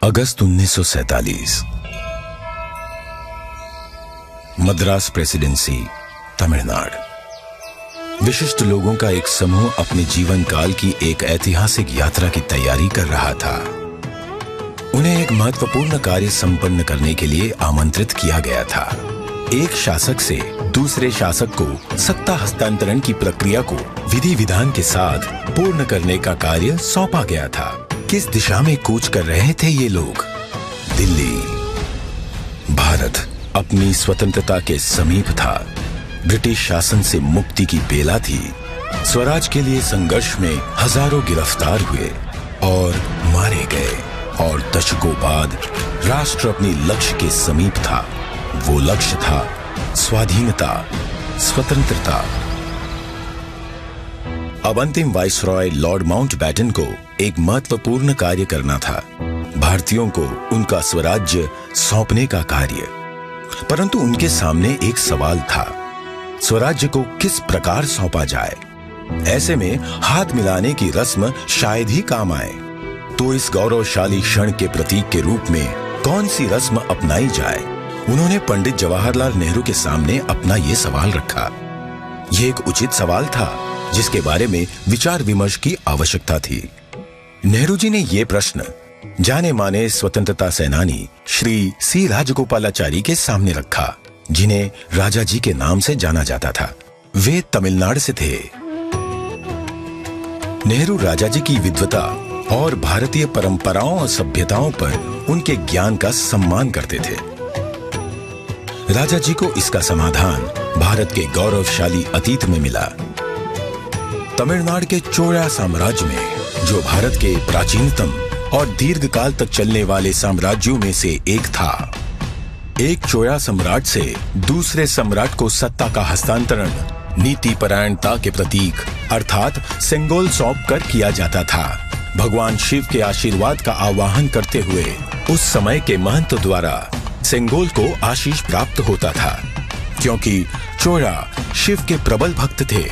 अगस्त 1947। Madras presidency, Tamil Nadu. विशिष्ट लोगों का एक समूह अपने जीवन काल की एक ऐतिहासिक यात्रा की तैयारी कर रहा था। उन्हें एक महत्वपूर्ण कार्य संपन्न करने के लिए आमंत्रित किया गया था। एक शासक से दूसरे शासक को सत्ता हस्तांतरण की प्रक्रिया को विधि विधान के साथ पूर्ण करने का कार्य सौंपा गया था। किस दिशा में कूच कर रहे थे ये लोग? दिल्ली। भारत अपनी स्वतंत्रता के समीप था। ब्रिटिश शासन से मुक्ति की बेला थी। स्वराज के लिए संघर्ष में हजारों गिरफ्तार हुए और मारे गए, और दशकों बाद राष्ट्र अपने लक्ष्य के समीप था। वो लक्ष्य था स्वाधीनता, स्वतंत्रता। अब अंतिम वाइसरॉय लॉर्ड माउंटबेटन को एक महत्वपूर्ण कार्य करना था, भारतीयों को उनका स्वराज्य सौंपने का कार्य। परंतु उनके सामने एक सवाल था, स्वराज्य को किस प्रकार सौंपा जाए। ऐसे में हाथ मिलाने की रस्म शायद ही काम आए। तो इस गौरवशाली क्षण के प्रतीक के रूप में कौन सी रस्म अपनाई जाए? उन्होंने पंडित जवाहरलाल नेहरू के सामने अपना ये सवाल रखा। यह एक उचित सवाल था जिसके बारे में विचार विमर्श की आवश्यकता थी। नेहरू जी ने यह प्रश्न जाने माने स्वतंत्रता सेनानी श्री सी राजगोपालाचारी के सामने रखा, जिन्हें राजा जी के नाम से जाना जाता था। वे तमिलनाडु से थे। नेहरू राजा जी की विद्वता और भारतीय परंपराओं और सभ्यताओं पर उनके ज्ञान का सम्मान करते थे। राजा जी को इसका समाधान भारत के गौरवशाली अतीत में मिला। तमिलनाडु के चोला साम्राज्य में, जो भारत के प्राचीनतम और दीर्घकाल तक चलने वाले साम्राज्यों में से एक था, एक चोला सम्राट से दूसरे सम्राट को सत्ता का हस्तांतरण नीति परायणता के प्रतीक अर्थात सेंगोल सौंप कर किया जाता था। भगवान शिव के आशीर्वाद का आवाहन करते हुए उस समय के महंत द्वारा सेंगोल को आशीष प्राप्त होता था। क्योंकि चोला शिव के प्रबल भक्त थे,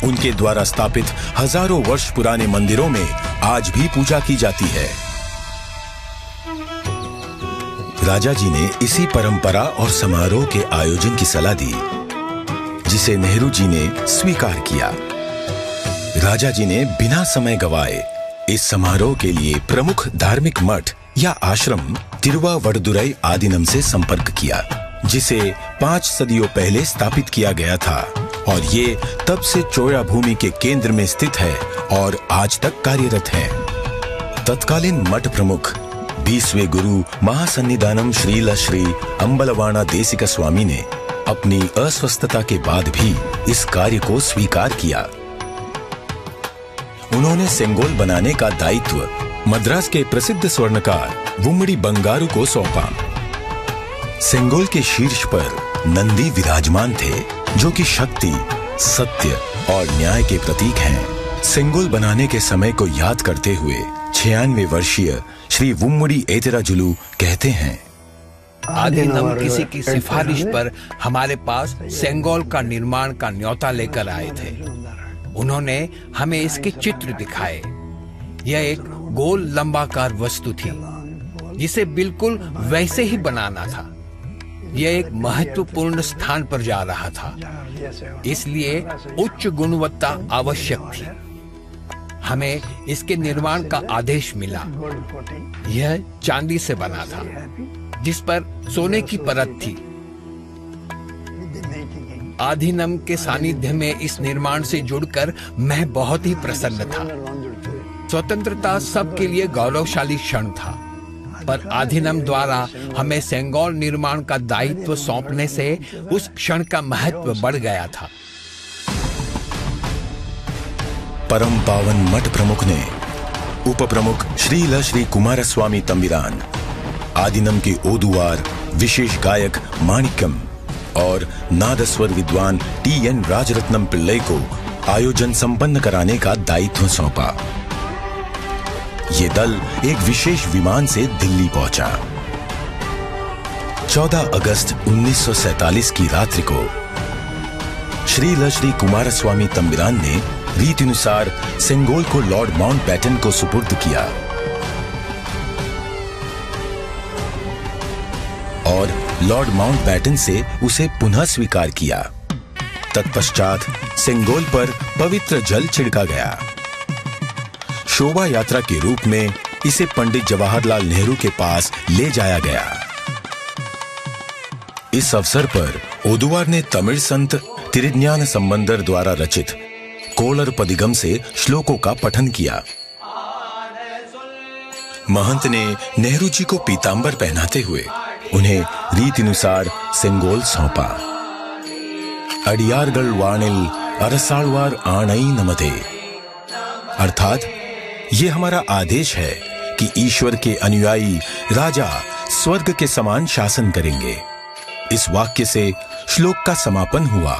उनके द्वारा स्थापित हजारों वर्ष पुराने मंदिरों में आज भी पूजा की जाती है। राजा जी ने इसी परंपरा और समारोह के आयोजन की सलाह दी, जिसे नेहरू जी ने स्वीकार किया। राजा जी ने बिना समय गवाए इस समारोह के लिए प्रमुख धार्मिक मठ या आश्रम तिरुवावड़दुराई आदीनम से संपर्क किया, जिसे 5 सदियों पहले स्थापित किया गया था, और ये तब से चोला भूमि के केंद्र में स्थित है और आज तक कार्यरत है। तत्कालीन मठ प्रमुख 20वें गुरु महासन्निधानम श्रील श्री अंबलवाना देसिका स्वामी ने अपनी अस्वस्थता के बाद भी इस कार्य को स्वीकार किया। उन्होंने सेंगोल बनाने का दायित्व मद्रास के प्रसिद्ध स्वर्णकार वुम्मड़ी बंगारू को सौंपा। सेंगोल के शीर्ष पर नंदी विराजमान थे, जो कि शक्ति, सत्य और न्याय के प्रतीक हैं। सेंगोल बनाने के समय को याद करते हुए 96 वर्षीय श्री वुम्मड़ी एतिराजुलु कहते हैं, आदिनम किसी की सिफारिश पर हमारे पास सेंगोल का निर्माण का न्योता लेकर आए थे। उन्होंने हमें इसके चित्र दिखाए। यह एक गोल लंबाकार वस्तु थी, जिसे बिल्कुल वैसे ही बनाना था। यह एक महत्वपूर्ण स्थान पर जा रहा था, इसलिए उच्च गुणवत्ता आवश्यक थी। हमें इसके निर्माण का आदेश मिला। यह चांदी से बना था, जिस पर सोने की परत थी। आधीनम के सानिध्य में इस निर्माण से जुड़कर मैं बहुत ही प्रसन्न था। स्वतंत्रता सबके लिए गौरवशाली क्षण था, पर आधीनम द्वारा हमें सेंगोल निर्माण का दायित्व सौंपने से उस क्षण का महत्व बढ़ गया था। परम पावन मठ प्रमुख ने उप प्रमुख श्रील श्री कुमारस्वामी तंबिरान, आदिनम के ओदुवार विशेष गायक माणिक्यम और नादस्वर विद्वान TN राजरत्नम पिल्लई को आयोजन संपन्न कराने का दायित्व सौंपा। ये दल एक विशेष विमान से दिल्ली पहुंचा। 14 अगस्त 1947 की रात्रि को श्रील श्री कुमारस्वामी तंबिरान ने रीतिनुसार सेंगोल को लॉर्ड माउंटबेटन को सुपुर्द किया। और लॉर्ड माउंटबैटन से उसे पुनः स्वीकार किया। तत्पश्चात सेंगोल पर पवित्र जल छिड़का गया। शोभा यात्रा के रूप में इसे पंडित जवाहरलाल नेहरू के पास ले जाया गया। इस अवसर पर ओदुवार ने तमिल संत तिरुज्ञान संबंदर द्वारा रचित कोलर पदिगम से श्लोकों का पठन किया। महंत ने नेहरू जी को पीतांबर पहनाते हुए उन्हें रीतिनुसार सेंगोल सौंपा। अडियारगल वाणिल अरसालवार आणई नमते, अर्थात ये हमारा आदेश है कि ईश्वर के अनुयायी राजा स्वर्ग के समान शासन करेंगे। इस वाक्य से श्लोक का समापन हुआ।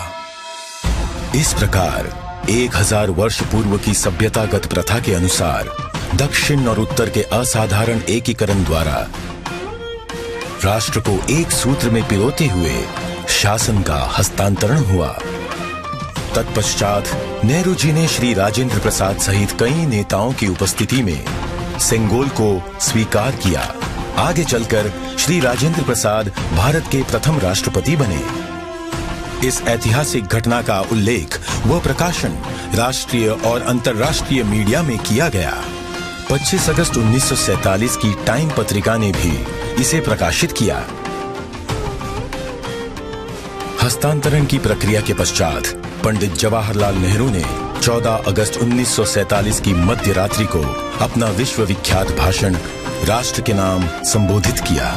इस प्रकार 1000 वर्ष पूर्व की सभ्यतागत प्रथा के अनुसार दक्षिण और उत्तर के असाधारण एकीकरण द्वारा राष्ट्र को एक सूत्र में पिरोते हुए शासन का हस्तांतरण हुआ। तत्पश्चात नेहरू जी ने श्री राजेंद्र प्रसाद सहित कई नेताओं की उपस्थिति में सेंगोल को स्वीकार किया। आगे चलकर श्री राजेंद्र प्रसाद भारत के प्रथम राष्ट्रपति बने। इस ऐतिहासिक घटना का उल्लेख व प्रकाशन राष्ट्रीय और अंतर्राष्ट्रीय मीडिया में किया गया। 25 अगस्त 1947 की टाइम पत्रिका ने भी इसे प्रकाशित किया। हस्तांतरण की प्रक्रिया के पश्चात पंडित जवाहरलाल नेहरू ने 14 अगस्त 1947 की मध्य रात्रि को अपना विश्व विख्यात भाषण राष्ट्र के नाम संबोधित किया।